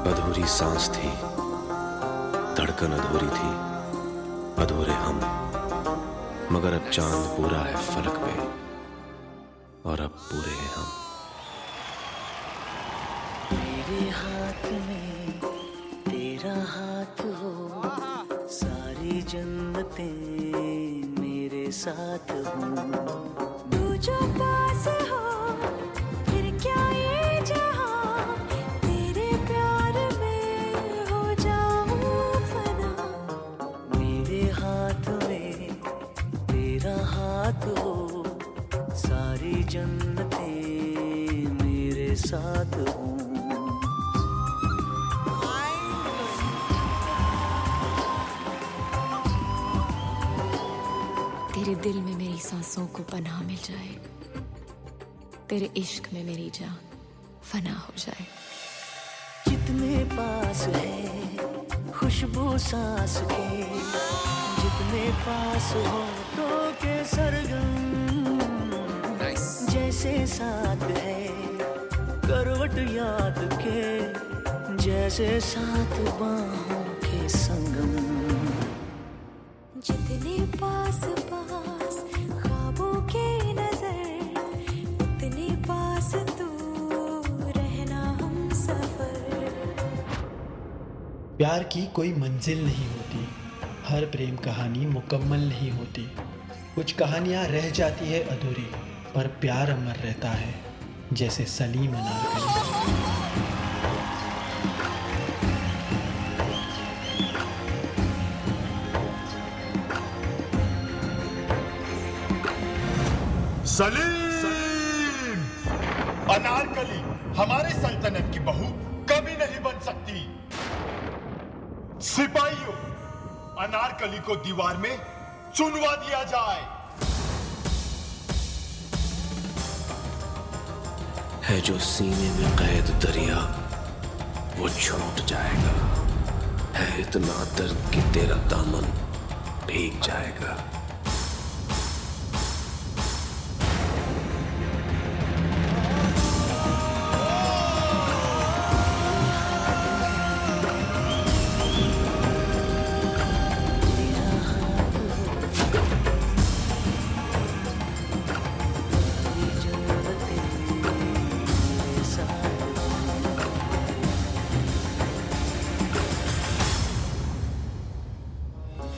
अधूरी सांस थी, धड़कन अधूरी थी, अधूरे हम, मगर अब चांद पूरा है फलक पे और अब पूरे हैं हम। मेरे हाथ में तेरा हाथ हो, सारी जन्नतें मेरे साथ हो। तू जो पास हो फिर क्या ये जहां, तेरे प्यार में हो जाऊं फना। मेरे हाथ में तेरा हाथ हो, सारी जन्नतें मेरे साथ हो। तेरे दिल में मेरी सांसों को पनाह मिल जाए, तेरे इश्क में मेरी जान फना हो जाए। जितने पास है खुशबू सांस के, जितने पास हो तो के सरगम, जैसे साथ है करवट याद के, जैसे साथ बाहों के संगम। जितने पास पास ख्वाबों के नजर, उतने पास तू रहना हम सफर। प्यार की कोई मंजिल नहीं होती, हर प्रेम कहानी मुकम्मल नहीं होती। कुछ कहानियाँ रह जाती है अधूरी, पर प्यार अमर रहता है, जैसे सलीम अनारकली। सलीम! अनारकली हमारे सल्तनत की बहू कभी नहीं बन सकती। सिपाहियों, अनारकली को दीवार में चुनवा दिया जाए। है जो सीने में कैद दरिया, वो छूट जाएगा। है इतना दर्द कि तेरा दामन भीग जाएगा।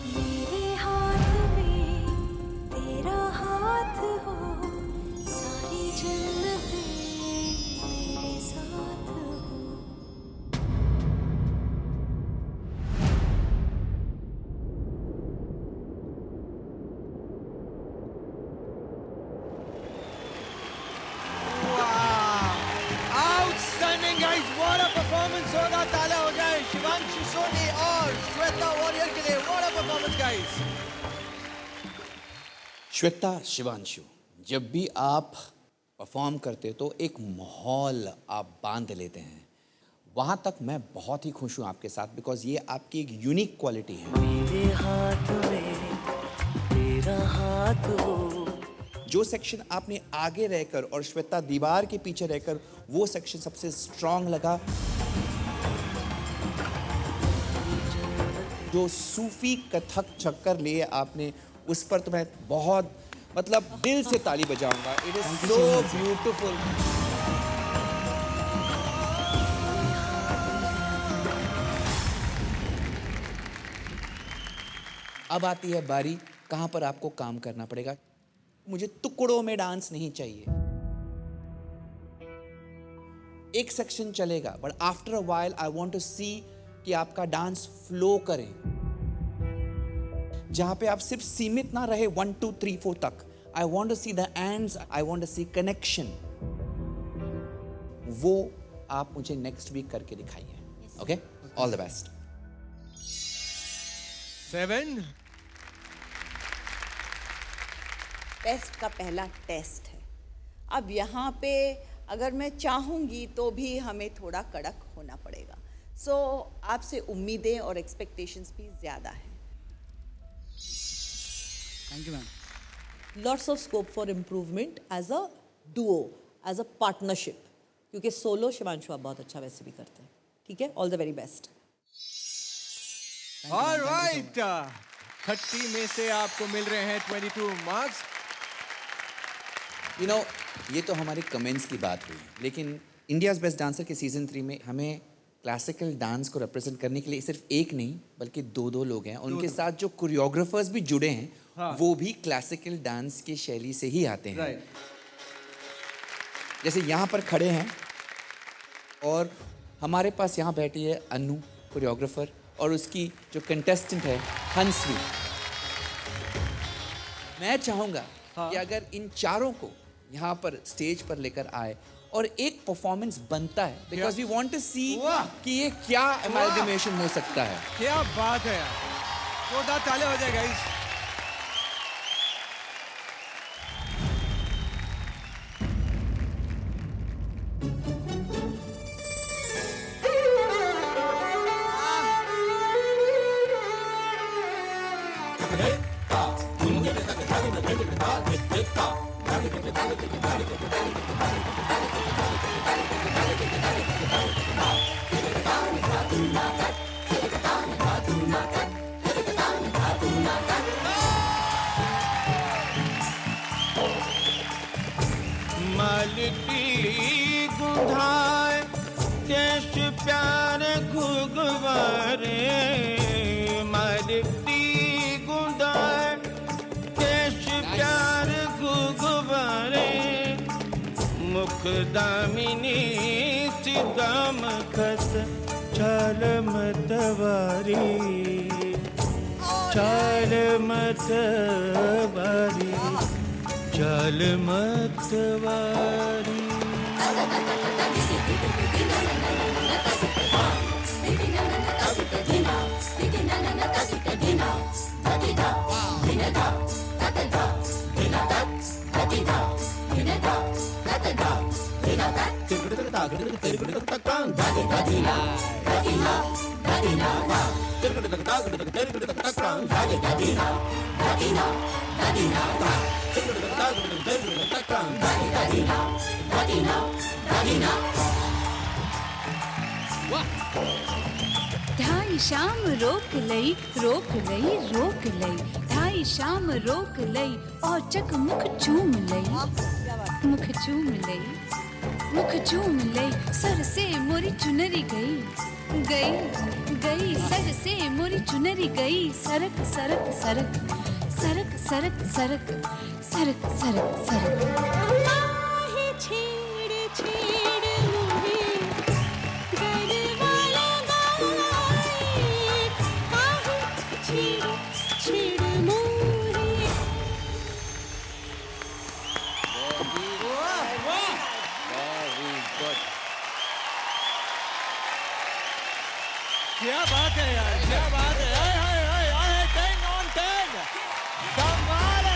मेरे हाथ में तेरा हाथ हो, सारी जन्नतें मेरे साथ हो। Outstanding guys, what a performance होगा। ताला हो जाए शिवांशु सोनी और श्वेता वॉरियर के लिए। What a performance guys. Shweta, Shivanshu, जब भी आप परफॉर्म करते हो तो एक माहौल आप बांध लेते हैं। वहाँ तक मैं बहुत ही खुश हूँ आपके साथ, बिकॉज ये आपकी एक यूनिक क्वालिटी है। मेरे हाथ में तेरा हाथ हो। जो सेक्शन आपने आगे रहकर और श्वेता दीवार के पीछे रहकर, वो सेक्शन सबसे स्ट्रांग लगा। जो सूफी कथक चक्कर लिए आपने, उस पर तो मैं बहुत मतलब दिल से ताली बजाऊंगा। It is so beautiful. अब आती है बारी, कहां पर आपको काम करना पड़ेगा। मुझे टुकड़ों में डांस नहीं चाहिए। एक सेक्शन चलेगा, but after a while I want to see कि आपका डांस फ्लो करे, जहां पे आप सिर्फ सीमित ना रहे 1 2 3 4 तक। I want to see the ends, I want to see connection. वो आप मुझे नेक्स्ट वीक करके दिखाइए। Okay, all the best. 7 test का पहला टेस्ट है। अब यहाँ पे अगर मैं चाहूँगी तो भी हमें थोड़ा कड़क होना पड़ेगा। सो आपसे उम्मीदें और एक्सपेक्टेशंस भी ज़्यादा हैं। Thank you ma'am. Lots of scope for improvement as a duo, as a partnership, क्योंकि सोलो शिवांशु आप बहुत अच्छा वैसे भी करते हैं। ठीक है, all the very best. Alright, 30 में से आपको मिल रहे हैं 22 मार्क्स। यू नो, ये तो हमारे कमेंट्स की बात हुई, लेकिन इंडियाज़ बेस्ट डांसर के सीज़न 3 में हमें क्लासिकल डांस को रिप्रेजेंट करने के लिए सिर्फ एक नहीं बल्कि दो लोग हैं। उनके साथ जो कोरियोग्राफर्स भी जुड़े हैं, वो भी क्लासिकल डांस की शैली से ही आते हैं। जैसे यहाँ पर खड़े हैं और हमारे पास यहाँ बैठी है अनु, कोरियोग्राफर, और उसकी जो कंटेस्टेंट है हंसवी। मैं चाहूँगा कि अगर इन चारों को यहाँ पर स्टेज पर लेकर आए और एक परफॉर्मेंस बनता है, because we want to see कि ये क्या एमालगमेशन हो सकता है। क्या बात है यार, जोरदार तालियां हो जाए गाइस। मालिकी गुंधाए देश प्यार घुगवारे, मालिकी गुंधाए देश प्यार घुगवारे, मुख दामिनी सिदम खत चाल मतवारी, चाल मतवारी, चाल मतवारी। ढाई शाम रोक लई, रोक लई, रोक लई, ढाई शाम रोक लई और चक मुख चूम लई, मुख चूम लई, मुख चूम लई, सर से मोरी चुनरी गई, गई, गई, सर से मोरी चुनरी गई, सरक सरक सरक, सरक सरक सरक, सरक सरक सरक। आहे छेड़ छेड़ मुहे गरवाला गाए, आहे छेड़ छेड़ मुहे। क्या बात है यार, क्या बात है। हाय हाय हाय हाय, 10 on 10, कमाल है।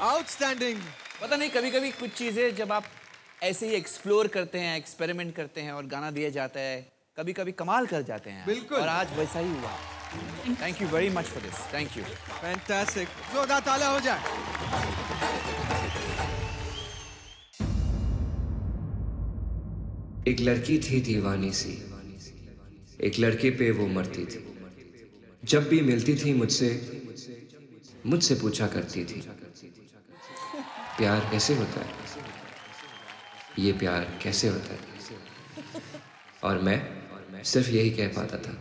आउटस्टैंडिंग। पता नहीं, कभी कभी कुछ चीज़ें जब आप ऐसे ही एक्सप्लोर करते हैं, एक्सपेरिमेंट करते हैं और गाना दिया जाता है, कभी कभी कमाल कर जाते हैं। बिल्कुल। और आज वैसा ही हुआ। Thank you very much for this. Thank you. Fantastic, जोरदार तालियां हो जाए। एक लड़की थी दीवानी सी, एक लड़के पे वो मरती थी। जब भी मिलती थी मुझसे पूछा करती थी, प्यार कैसे होता है, ये प्यार कैसे होता है। और मैं सिर्फ यही कह पाता था,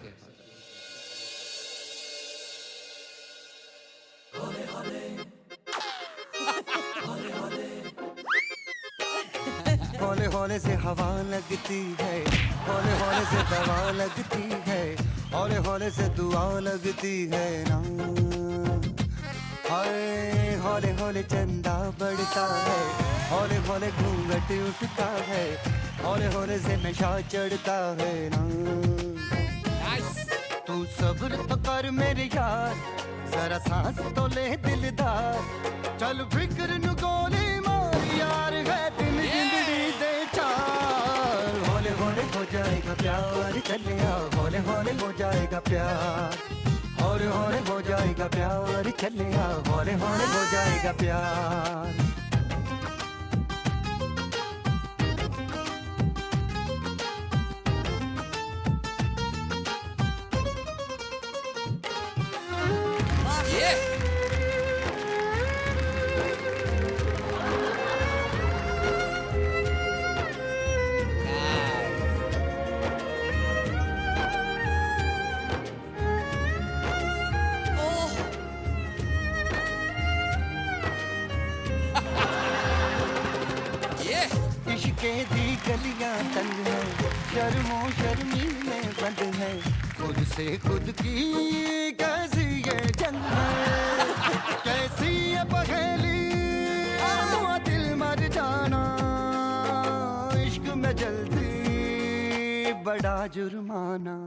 हौले हौले से हवा लगती है, हौले हौले से दवा लगती है, हौले हौले से दुआ लगती है ना। हाय हौले हौले चंदा बढ़ता है, हौले हौले घूंघट उठता है, हौले हौले से नशा चढ़ता है ना। तू सब्र तो कर मेरे यार, जरा सांस तो ले दिलदार, चल फिक्र नु गोली मार यार, है दिन जिंदड़ी दे चार। हौले हौले हो जाएगा प्यार, चलिया हौले हौले हो जाएगा प्यार, हौले हौले हो जाएगा प्यार, चलिया हौले हौले हो जाएगा प्यार। इश्के दी गलियां तंग है, शर्मो शर्मी में बंद है, खुद से खुद की कैसी ये जंग है, कैसी ये पहेली हुआ दिल मर जाना, इश्क में जल्दी बड़ा जुर्माना।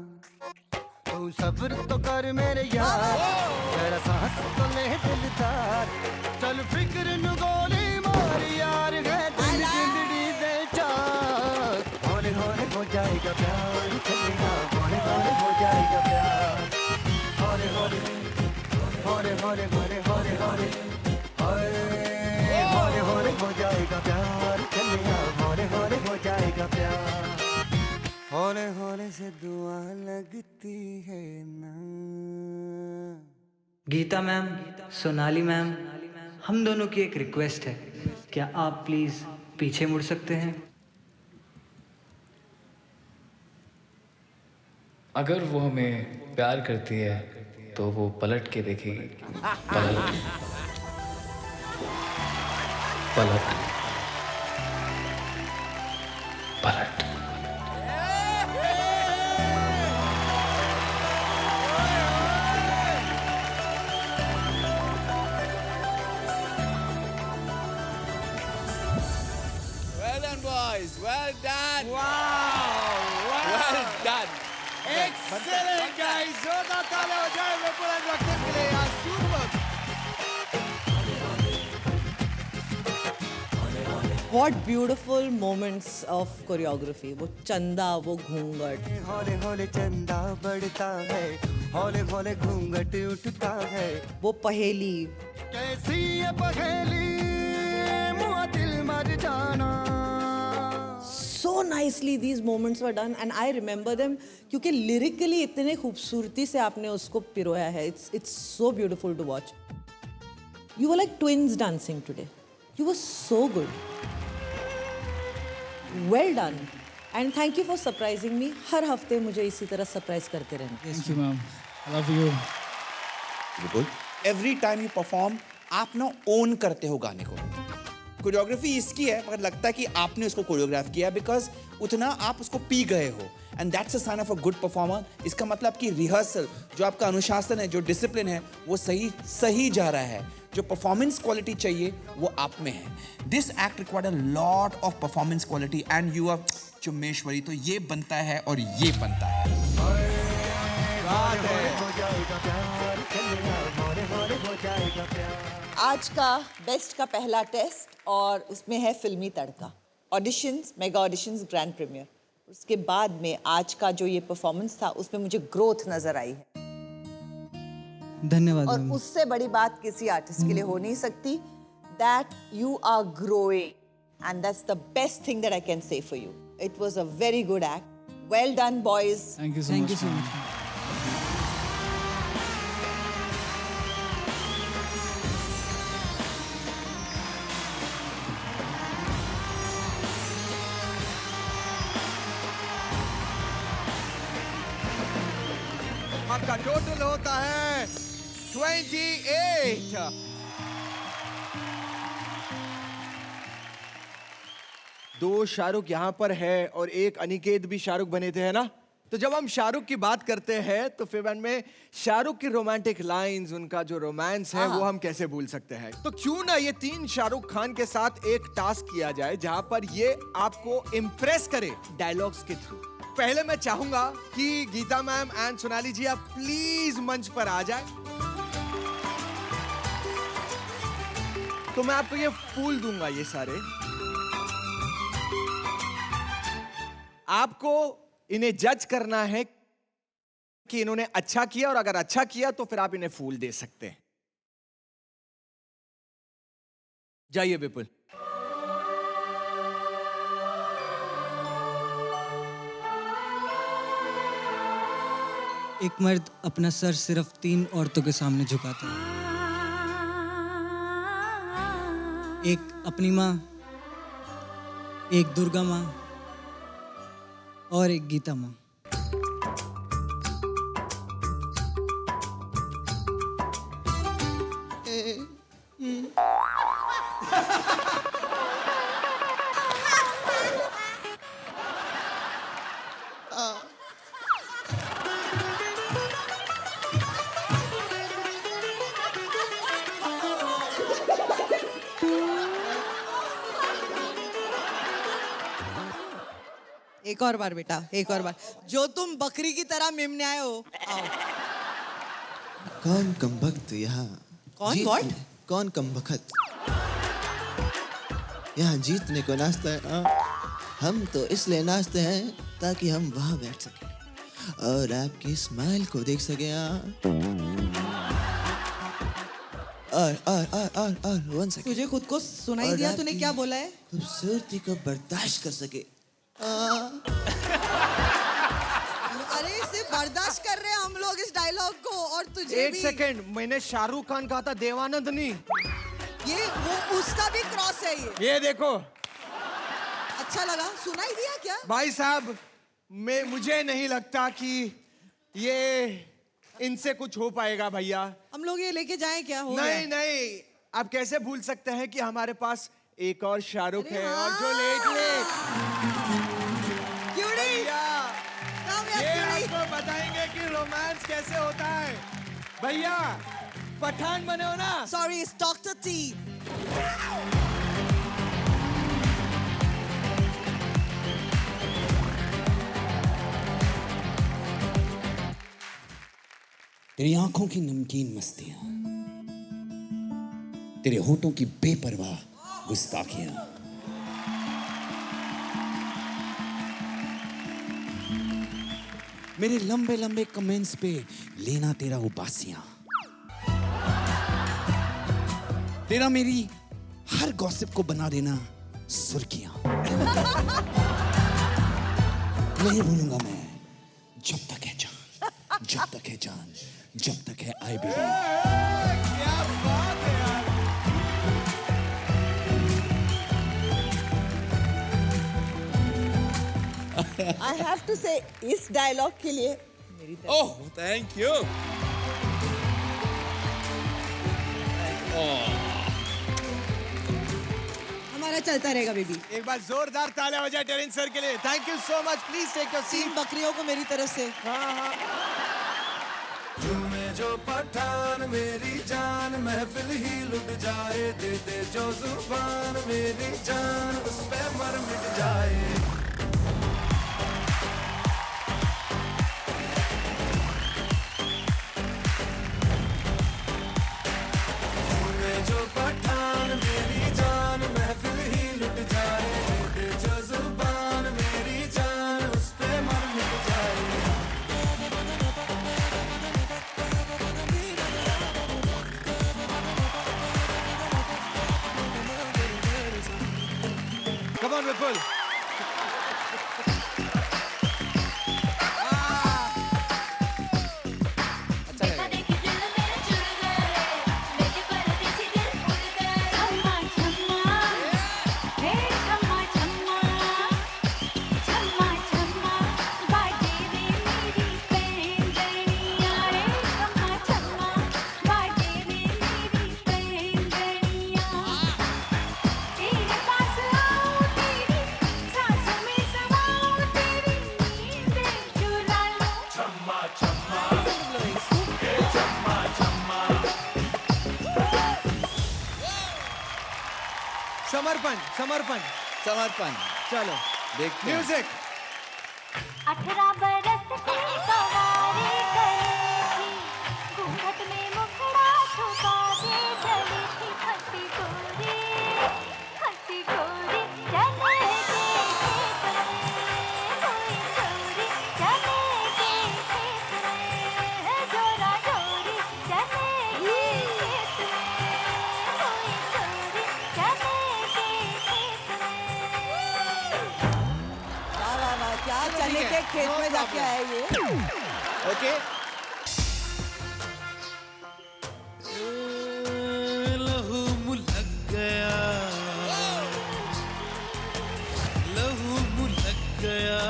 तू सब्र तो कर मेरे यार, जरा सांस तो ले दिलदार, चल फिक्र नु गोली मार यार, है दिल जिंदड़ी दे चार। हौले हौले हो जाएगा प्यार, चलेगा हौले हौले हो जाएगा प्यार, हौले हौले हौले हौले हौले हौले हौले हौले हौले हो जाएगा प्यार, चलेगा हौले हौले हो जाएगा प्यार। हौले हौले से दुआ लगती है ना। गीता मैम, सोनाली मैम, हम दोनों की एक रिक्वेस्ट है, क्या आप प्लीज पीछे मुड़ सकते हैं? अगर वो हमें प्यार करती है तो वो पलट के देखेगी, पलट पलट पलट। Boys, well done. Wow! Well done. Excellent, guys. जोरदार तालियां हो जाए विपुल एंड रक्तम के लिए यार, super. What beautiful moments of choreography. वो चंदा, वो घूंघट। हौले हौले चंदा बढ़ता है, हौले हौले घूंघट उठता है, वो पहेली। कैसी ये पहेली मुआ दिल मर जाना। So nicely these moments were done and I remember them क्योंकि lyrically इतने खूबसूरती से आपने उसको पिरोया है. It's so beautiful to watch. You were like twins dancing today. You were so good. Well done. And thank you for surprising me. हर हफ्ते मुझे इसी तरह surprise करते रहना. Thank you, ma'am. I love you. बिल्कुल. Every time you perform, आप ना own करते हो गाने को. कोरियोग्राफी इसकी है, मगर लगता है कि आपने उसको कोरियोग्राफ किया बिकॉज उतना आप उसको पी गए हो, and that's a sign of a good performer. इसका मतलब कि रिहर्सल, जो आपका अनुशासन है, जो डिसिप्लिन है, वो सही जा रहा है. जो परफॉर्मेंस क्वालिटी चाहिए वो आप में है. This act required a lot of performance quality and you are चुम्मेश्वरी. तो ये बनता है और ये बनता है. आज का बेस्ट का पहला टेस्ट और उसमें है फिल्मी तड़का. Auditions, mega auditions, grand premiere. उसके बाद में आज का जो ये परफॉर्मेंस था उसमें मुझे ग्रोथ नजर आई है. धन्यवाद. और उससे बड़ी बात किसी आर्टिस्ट के लिए हो नहीं सकती. That you are growing and that's the best thing that I can say for you. It was a very good act. Well done boys. Thank you so much. आपका टोटल होता है 28. दो शाहरुख यहाँ पर है और एक अनिकेत भी शाहरुख बने थे, है ना? तो जब हम शाहरुख की बात करते हैं तो फिर में शाहरुख की रोमांटिक लाइंस, उनका जो रोमांस है वो हम कैसे भूल सकते हैं. तो क्यों ना ये 3 शाहरुख खान के साथ एक टास्क किया जाए जहां पर ये आपको इम्प्रेस करे डायलॉग्स के थ्रू. पहले मैं चाहूंगा कि गीता मैम एंड सोनाली जी आप प्लीज मंच पर आ जाए. तो मैं आपको ये फूल दूंगा, ये सारे आपको इन्हें जज करना है कि इन्होंने अच्छा किया, और अगर अच्छा किया तो फिर आप इन्हें फूल दे सकते हैं। जाइए विपुल। एक मर्द अपना सर सिर्फ 3 औरतों के सामने झुकाता है। एक अपनी माँ, एक दुर्गा माँ और एक गीता माँ। एक और बार बेटा, एक और बार। जो तुम बकरी की तरह मेमने आए हो, आओ। कौन कमबख्त यहाँ कौन कौन कौन कमबख्त यहाँ जीतने को नाचता है? हम तो इसलिए नाचते हैं ताकि हम वहाँ बैठ सकें और आपकी स्माइल को देख सकें। और 1 सेकंड। तुझे खुद को सुनाई दिया? तूने क्या बोला है? खूबसूरती को बर्दाश्त कर सके। अरे इसे बर्दाश्त कर रहे हैं हम लोग इस डायलॉग को, और तुझे एक सेकंड, मैंने शाहरुख खान कहा था, देवानंद नहीं। ये वो उसका भी क्रॉस है ये देखो। अच्छा लगा? सुनाई दिया क्या? भाई साहब, मुझे नहीं लगता कि ये इनसे कुछ हो पाएगा भैया। हम लोग ये लेके जाएं क्या? हो नहीं नहीं, आप कैसे भूल सकते हैं कि हमारे पास एक और शाहरुख है, और जो लेट ये आपको बताएंगे कि रोमांस कैसे होता है। भैया पठान बने हो ना? Sorry, it's doctor T. तेरी आंखों की नमकीन मस्तियां, तेरे होठों की बेपरवाह गुस्ताखियां, मेरे लंबे लंबे कमेंट्स पे लेना तेरा उबासियां, तेरा मेरी हर गॉसिप को बना देना सुर्खियां। नहीं भूलूंगा मैं जब तक है जान, जब तक है जान, जब तक है आई बिलीव। क्या बात है यार। I have to say, इस डायलॉग के लिए मेरी तरफ। ओह, थैंक यू। हमारा चलता रहेगा बेबी। एक बार जोरदार तालियां हो जाए टेरिन सर के लिए। Thank you so much. Please take your seat. 3 बकरियों को मेरी तरफ से। तुम्हें जो पठान मेरी जान, महफिल ही लुट जाए, दे दे जो जुबान मेरी जान, उस पे मर मिट जाए। तुम्हें जो पठान मेरी जान, महफिल ही लुट जाए, दे दे जो जुबान मेरी जान, उस पे मर मिट जाए। Come on, Vipul. समर्पण समर्पण समर्पण। चलो देखते हैं। म्यूजिक। 18 बरस की सवारी करी थी, घूंघट में मुखड़ा छुपा के चली थी, हंसी गोरी चले के खेत में, कोई चोरी चले के खेत में। खेत में जाके आए ये। ओके लहू मुलक गया, लहू मुलक गया,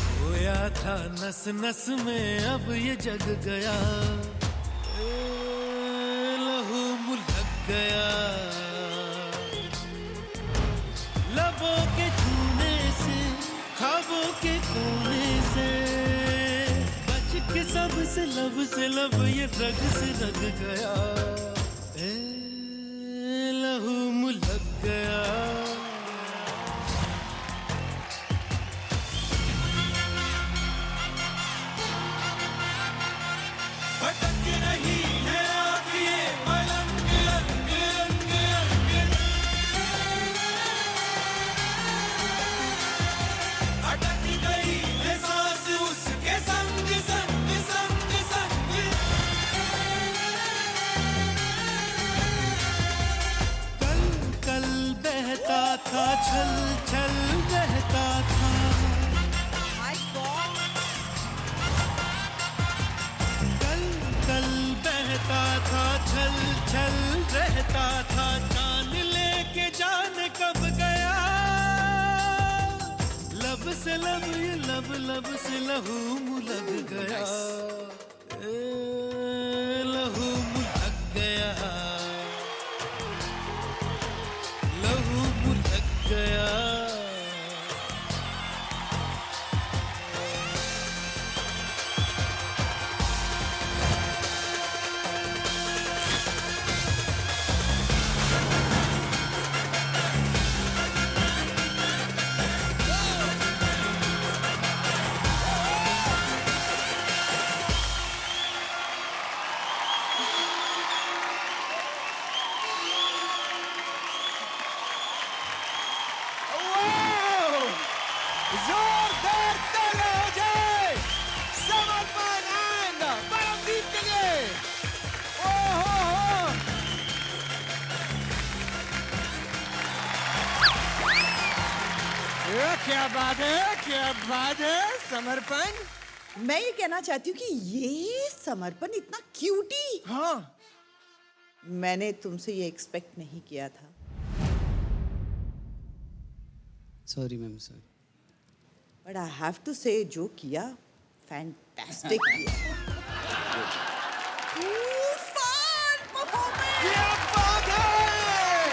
खोया था नस नस में अब ये जग गया, लहू मुलक गया, लबों के छूने से ख्वाबों के कोने से बच के सबसे लब ये रग से रग गया, लहू मुलक गया। भटक रही है आँखें मलंग अंग अंग अंग, अटक गई है सांस उसके संग संग संग संग, कल कल बहता था छल छल बहता था, कल कल बहता था छल छल रहता था, जान लेके जान कब गया, लब से लब ये लब लब से लहू मुलक गया, लहू मुलक गया, लहू मुलक गया। जोरदार तालियां हो जाए समर्पण एंड परमदीप के लिए। ओहो ये क्या बात है, क्या बात है समर्पण। मैं ये कहना चाहती हूँ कि ये समर्पण इतना क्यूटी, हाँ मैंने तुमसे ये एक्सपेक्ट नहीं किया था। Sorry ma'am, sorry. But I have to say जो किया फैंटास्टिक किया। तूफान परफॉर्मेंस। क्या बात है।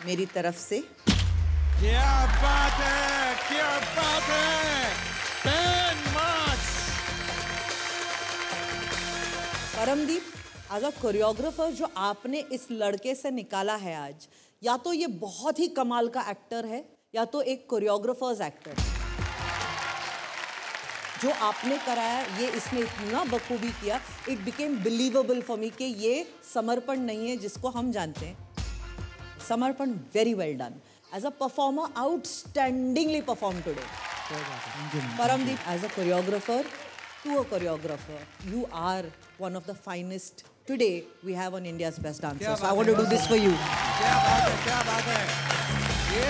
मेरी तरफ से क्या बात है, क्या बात है। 10 मार्क्स। परमदीप, अगर कोरियोग्राफर जो आपने इस लड़के से निकाला है आज, या तो ये बहुत ही कमाल का एक्टर है या तो एक कोरियोग्राफर्स एक्टर है। जो आपने कराया ये इसने इतना बखूबी किया, it became believable for me कि ये समर्पण नहीं है जिसको हम जानते हैं। Samarpan, very well done as a performer, outstandingly perform today. Paramdeep, as a choreographer, to a choreographer, you are one of the finest today we have on India's Best Dancers. So I want to do this for you. क्या बात है, क्या बात है। ये।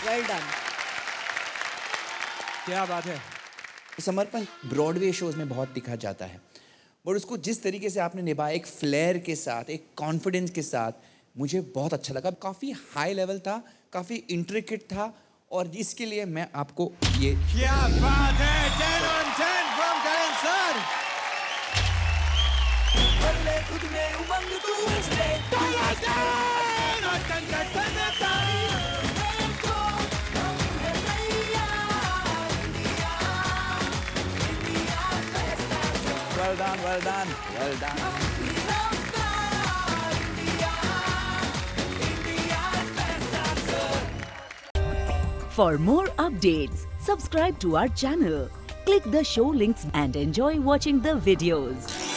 Well done. क्या बात है। समर्पण ब्रॉडवे शोज में बहुत दिखा जाता है, और उसको जिस तरीके से आपने निभाया, एक फ्लेयर के साथ, एक कॉन्फिडेंस के साथ, मुझे बहुत अच्छा लगा। काफ़ी हाई लेवल था, काफ़ी इंट्रिकेट था, और इसके लिए मैं आपको ये क्या बात है। 10 on 10 from Karan sir। बदले खुद में उमंग तू इसलिए Well done, well done, well done. For more updates, subscribe to our channel, click the show links and enjoy watching the videos.